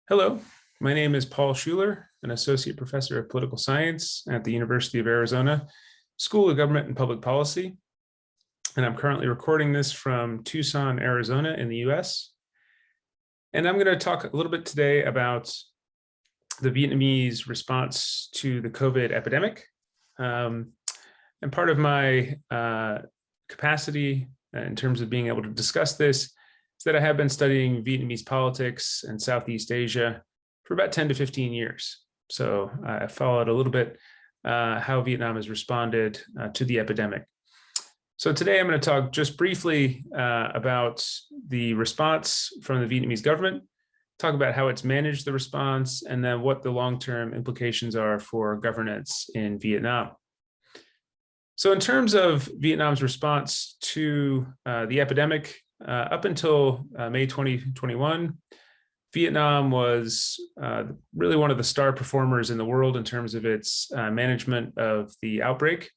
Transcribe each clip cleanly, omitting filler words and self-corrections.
Hello, my name is Paul Schuler, an associate professor of political science at the University of Arizona, School of Government and Public Policy. And I'm currently recording this from Tucson, Arizona in the US. And I'm going to talk a little bit today about the Vietnamese response to the COVID epidemic. And part of my capacity in terms of being able to discuss this is that I have been studying Vietnamese politics and Southeast Asia for about 10 to 15 years. So I followed a little bit how Vietnam has responded to the epidemic. So today I'm going to talk just briefly about the response from the Vietnamese government, talk about how it's managed the response, and then what the long-term implications are for governance in Vietnam. So in terms of Vietnam's response to the epidemic, up until May 2021, Vietnam was really one of the star performers in the world in terms of its management of the outbreak.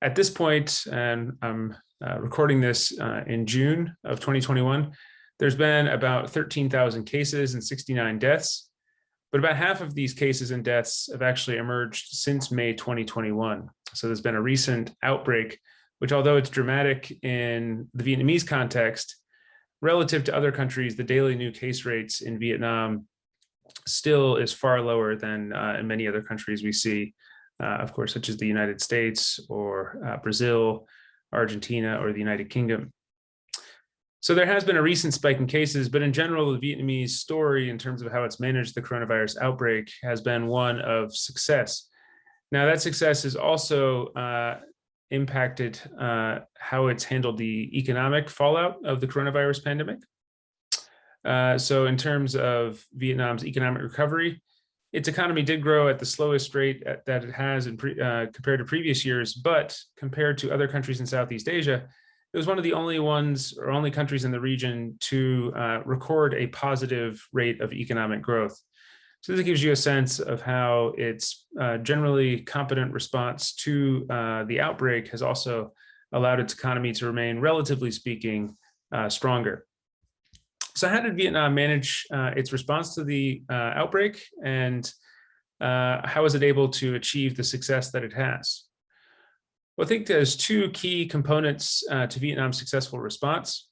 At this point, and I'm recording this in June of 2021, there's been about 13,000 cases and 69 deaths, but about half of these cases and deaths have actually emerged since May 2021. So there's been a recent outbreak, which, although it's dramatic in the Vietnamese context, relative to other countries, the daily new case rates in Vietnam still is far lower than in many other countries we see, of course, such as the United States or Brazil, Argentina, or the United Kingdom. So there has been a recent spike in cases, but in general, the Vietnamese story in terms of how it's managed the coronavirus outbreak has been one of success. Now, that success is also impacted how it's handled the economic fallout of the coronavirus pandemic. So in terms of Vietnam's economic recovery, its economy did grow at the slowest rate that it has compared to previous years, but compared to other countries in Southeast Asia, it was one of the only countries in the region to record a positive rate of economic growth. So this gives you a sense of how its generally competent response to the outbreak has also allowed its economy to remain, relatively speaking, stronger. So how did Vietnam manage its response to the outbreak, and how is it able to achieve the success that it has? Well, I think there's two key components to Vietnam's successful response.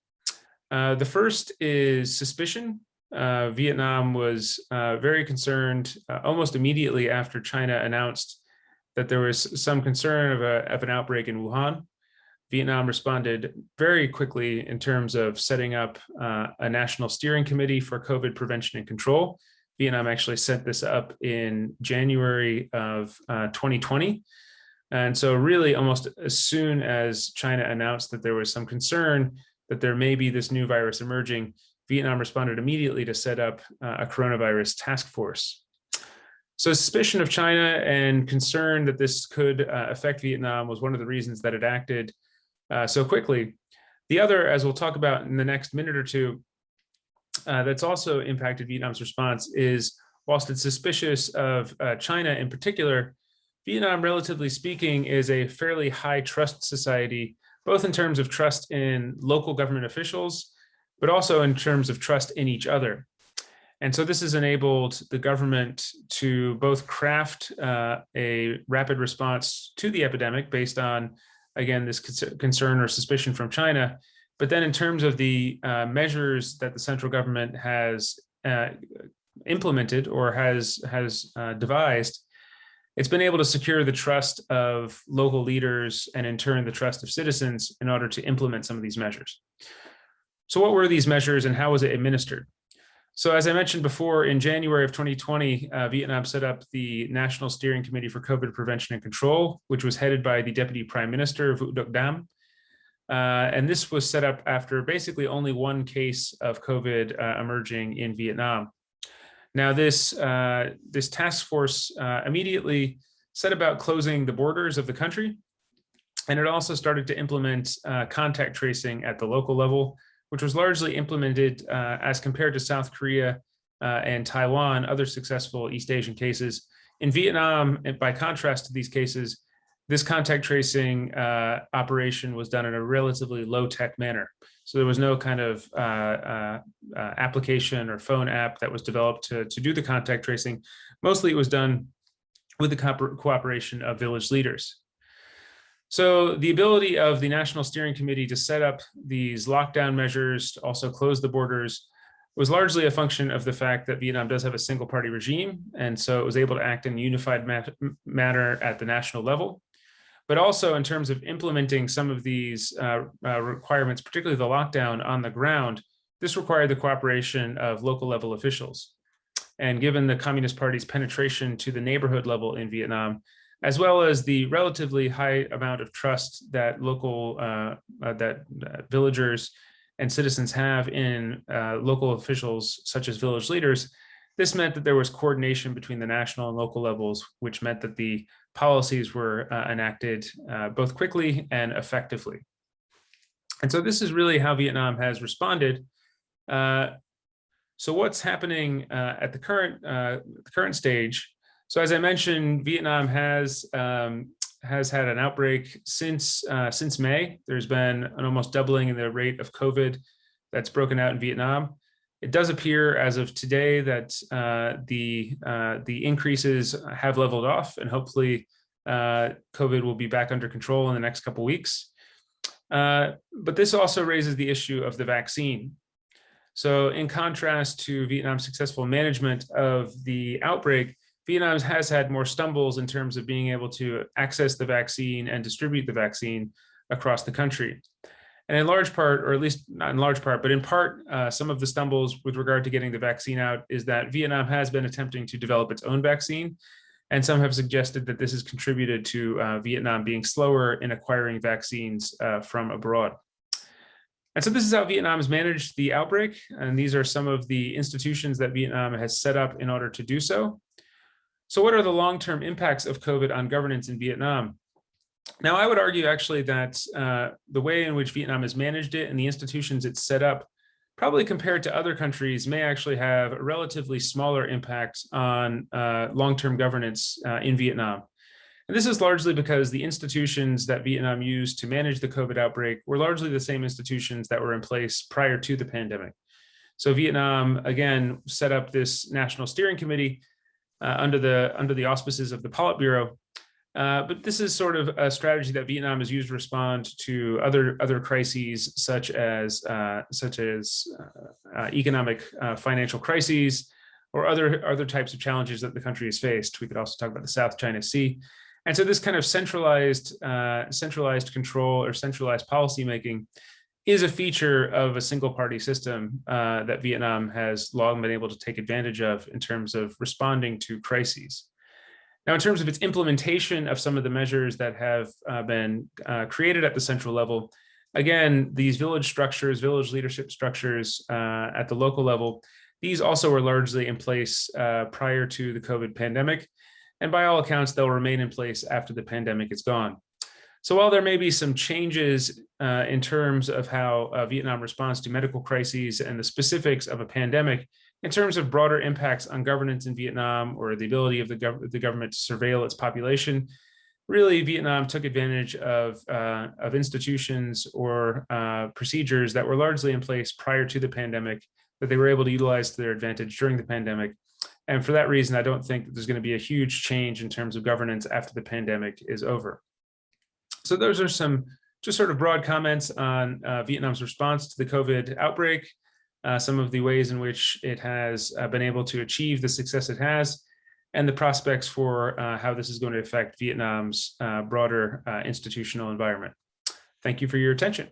The first is suspicion. Vietnam was very concerned almost immediately after China announced that there was some concern of an outbreak in Wuhan. Vietnam responded very quickly in terms of setting up a national steering committee for COVID prevention and control. Vietnam actually set this up in January of 2020. And so really almost as soon as China announced that there was some concern that there may be this new virus emerging, Vietnam responded immediately to set up a coronavirus task force. So suspicion of China and concern that this could affect Vietnam was one of the reasons that it acted so quickly. The other, as we'll talk about in the next minute or two, that's also impacted Vietnam's response is, whilst it's suspicious of China in particular, Vietnam, relatively speaking, is a fairly high trust society, both in terms of trust in local government officials, but also in terms of trust in each other. And so this has enabled the government to both craft a rapid response to the epidemic based on, again, this concern or suspicion from China. But then in terms of the measures that the central government has implemented or has devised, it's been able to secure the trust of local leaders and in turn the trust of citizens in order to implement some of these measures. So what were these measures and how was it administered? So as I mentioned before, in January of 2020, Vietnam set up the National Steering Committee for COVID Prevention and Control, which was headed by the Deputy Prime Minister, Vu Duc Dam. And this was set up after basically only one case of COVID emerging in Vietnam. Now, this task force immediately set about closing the borders of the country, and it also started to implement contact tracing at the local level, which was largely implemented as compared to South Korea and Taiwan, other successful East Asian cases. In Vietnam, and by contrast to these cases, this contact tracing operation was done in a relatively low-tech manner. So there was no kind of application or phone app that was developed to do the contact tracing. Mostly it was done with the cooperation of village leaders. So the ability of the National Steering Committee to set up these lockdown measures, to also close the borders, was largely a function of the fact that Vietnam does have a single party regime. And so it was able to act in a unified manner at the national level. But also in terms of implementing some of these requirements, particularly the lockdown on the ground, this required the cooperation of local level officials. And given the Communist Party's penetration to the neighborhood level in Vietnam, as well as the relatively high amount of trust that local, villagers and citizens have in local officials, such as village leaders, this meant that there was coordination between the national and local levels, which meant that the policies were enacted both quickly and effectively. And so this is really how Vietnam has responded. So what's happening at the current stage? So as I mentioned, Vietnam has had an outbreak since May. There's been an almost doubling in the rate of COVID that's broken out in Vietnam. It does appear as of today that the increases have leveled off, and hopefully COVID will be back under control in the next couple of weeks. But this also raises the issue of the vaccine. So in contrast to Vietnam's successful management of the outbreak, Vietnam has had more stumbles in terms of being able to access the vaccine and distribute the vaccine across the country. And in large part, or at least not in large part, but in part, some of the stumbles with regard to getting the vaccine out is that Vietnam has been attempting to develop its own vaccine. And some have suggested that this has contributed to Vietnam being slower in acquiring vaccines from abroad. And so this is how Vietnam has managed the outbreak. And these are some of the institutions that Vietnam has set up in order to do so. So what are the long-term impacts of COVID on governance in Vietnam? Now, I would argue actually that the way in which Vietnam has managed it and the institutions it's set up, probably compared to other countries, may actually have a relatively smaller impact on long-term governance in Vietnam. And this is largely because the institutions that Vietnam used to manage the COVID outbreak were largely the same institutions that were in place prior to the pandemic. So Vietnam, again, set up this National Steering Committee under the auspices of the Politburo. But this is sort of a strategy that Vietnam has used to respond to other crises, such as economic financial crises, or other types of challenges that the country has faced. We could also talk about the South China Sea. And so this kind of centralized control or centralized policymaking is a feature of a single party system that Vietnam has long been able to take advantage of in terms of responding to crises. Now, in terms of its implementation of some of the measures that have been created at the central level, again, these village structures, village leadership structures at the local level, these also were largely in place prior to the COVID pandemic. And by all accounts, they'll remain in place after the pandemic is gone. So while there may be some changes in terms of how Vietnam responds to medical crises and the specifics of a pandemic, in terms of broader impacts on governance in Vietnam or the ability of the government to surveil its population, really Vietnam took advantage of institutions or procedures that were largely in place prior to the pandemic that they were able to utilize to their advantage during the pandemic. And for that reason, I don't think that there's going to be a huge change in terms of governance after the pandemic is over. So those are some just sort of broad comments on Vietnam's response to the COVID outbreak, some of the ways in which it has been able to achieve the success it has, and the prospects for how this is going to affect Vietnam's broader institutional environment. Thank you for your attention.